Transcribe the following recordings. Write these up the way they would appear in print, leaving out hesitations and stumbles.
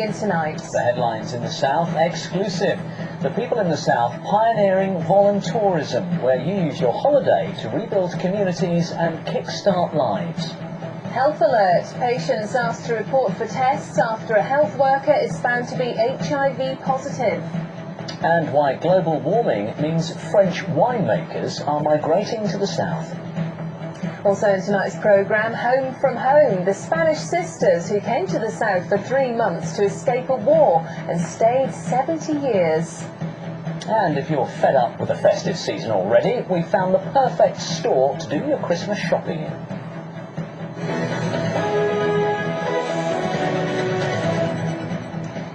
in tonight. The headlines in the south, exclusive. The people in the south pioneering voluntourism, where you use your holiday to rebuild communities and kickstart lives. Health alert. Patients asked to report for tests after a health worker is found to be HIV positive. And why global warming means French winemakers are migrating to the south. Also in tonight's programme, Home from Home, the Spanish sisters who came to the south for 3 months to escape a war and stayed 70 years. And if you're fed up with the festive season already, we found the perfect store to do your Christmas shopping in.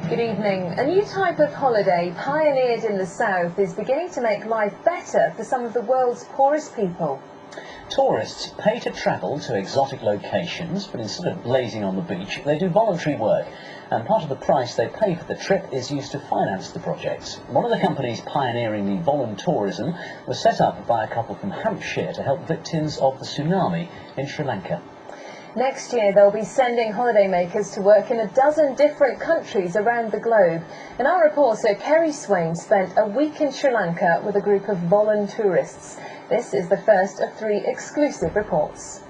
Good evening. A new type of holiday pioneered in the south is beginning to make life better for some of the world's poorest people. Tourists pay to travel to exotic locations, but instead of lazing on the beach, they do voluntary work. And part of the price they pay for the trip is used to finance the projects. One of the companies pioneering the voluntourism was set up by a couple from Hampshire to help victims of the tsunami in Sri Lanka. Next year they'll be sending holidaymakers to work in a dozen different countries around the globe. And our reporter Kerry Swain spent a week in Sri Lanka with a group of voluntourists. This is the first of 3 exclusive reports.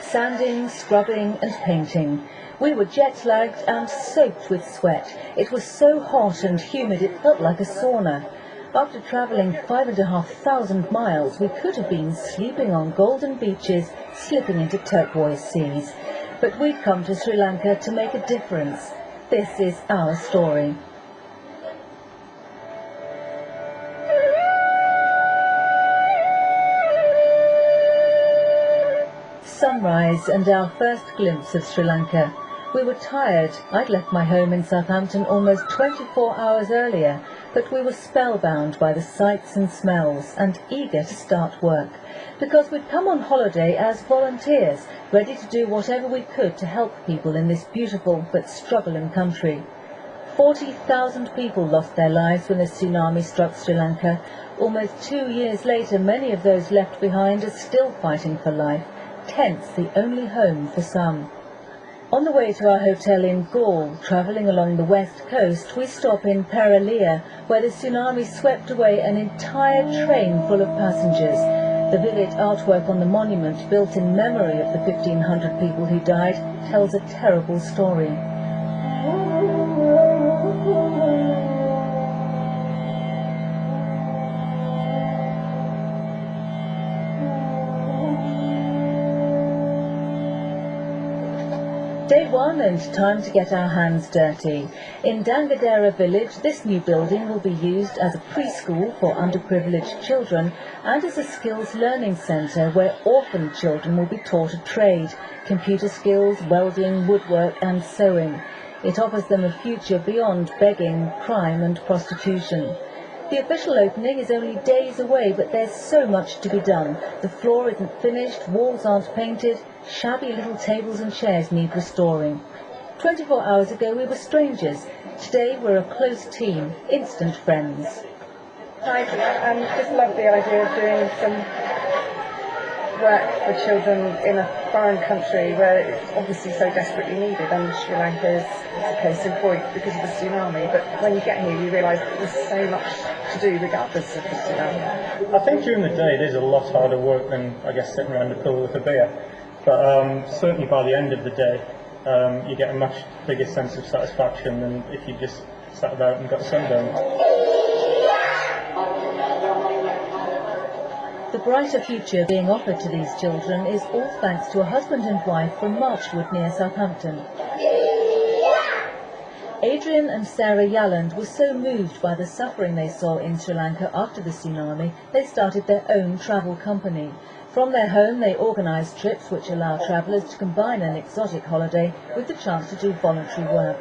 Sanding, scrubbing and painting. We were jet-lagged and soaked with sweat. It was so hot and humid it felt like a sauna. After travelling 5,500 miles, we could have been sleeping on golden beaches, slipping into turquoise seas. But we'd come to Sri Lanka to make a difference. This is our story. Sunrise and our first glimpse of Sri Lanka. We were tired. I'd left my home in Southampton almost 24 hours earlier, but we were spellbound by the sights and smells and eager to start work, because we'd come on holiday as volunteers, ready to do whatever we could to help people in this beautiful but struggling country. 40,000 people lost their lives when the tsunami struck Sri Lanka. Almost 2 years later, many of those left behind are still fighting for life. Tents the only home for some. On the way to our hotel in Gaul, travelling along the west coast, we stop in Paralia, where the tsunami swept away an entire train full of passengers. The village artwork on the monument, built in memory of the 1,500 people who died, tells a terrible story. Day one and time to get our hands dirty. In Dangadera village, this new building will be used as a preschool for underprivileged children and as a skills learning centre where orphan children will be taught a trade, computer skills, welding, woodwork and sewing. It offers them a future beyond begging, crime and prostitution. The official opening is only days away, but there's so much to be done. The floor isn't finished, walls aren't painted, shabby little tables and chairs need restoring. 24 hours ago we were strangers. Today we're a close team, instant friends. I just love the idea of doing some work for children in a foreign country where it's obviously so desperately needed, and Sri Lanka is a case in point because of the tsunami. But when you get here you realise that there's so much to do regardless of the tsunami. I think during the day it is a lot harder work than, I guess, sitting around a pool with a beer. But certainly by the end of the day you get a much bigger sense of satisfaction than if you just sat about and got sunburned. The brighter future being offered to these children is all thanks to a husband and wife from Marchwood near Southampton. Adrian and Sarah Yalland were so moved by the suffering they saw in Sri Lanka after the tsunami, they started their own travel company. From their home they organise trips which allow travellers to combine an exotic holiday with the chance to do voluntary work.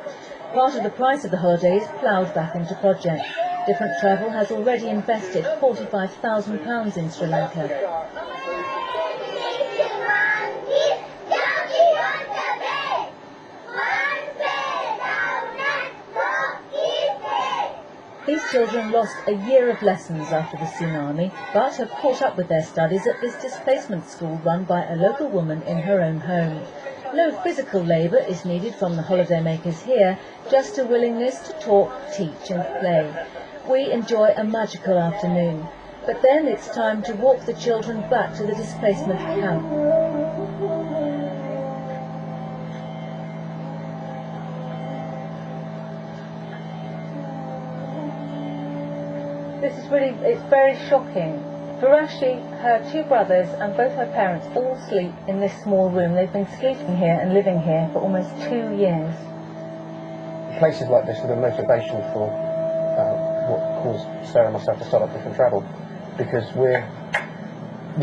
Part of the price of the holiday is ploughed back into projects. Different Travel has already invested £45,000 in Sri Lanka. These children lost a year of lessons after the tsunami, but have caught up with their studies at this displacement school run by a local woman in her own home. No physical labour is needed from the holidaymakers here, just a willingness to talk, teach and play. We enjoy a magical afternoon, but then it's time to walk the children back to the displacement camp. It's very shocking. Varashi, her two brothers and both her parents all sleep in this small room. They've been sleeping here and living here for almost 2 years. Places like this are the motivation for what caused Sarah and myself to start up Different Travel, because we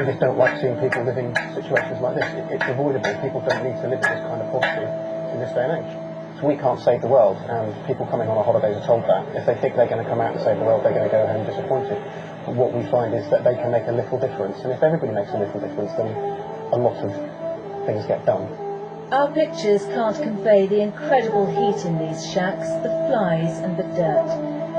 just don't like seeing people living situations like this. It's avoidable. People don't need to live in this kind of poverty in this day and age. So we can't save the world, and people coming on our holidays are told that. If they think they're going to come out and save the world, they're going to go home disappointed. But what we find is that they can make a little difference, and if everybody makes a little difference, then a lot of things get done. Our pictures can't convey the incredible heat in these shacks, the flies and the dirt.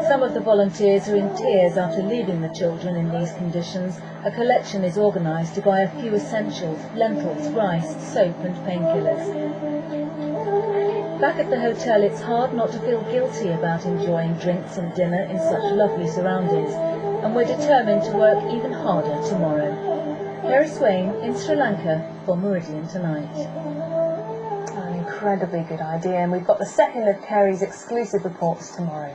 Some of the volunteers are in tears after leaving the children in these conditions. A collection is organised to buy a few essentials: lentils, rice, soap and painkillers. Back at the hotel, it's hard not to feel guilty about enjoying drinks and dinner in such lovely surroundings, and we're determined to work even harder tomorrow. Kerry Swain in Sri Lanka for Meridian Tonight. An incredibly good idea, and we've got the second of Kerry's exclusive reports tomorrow.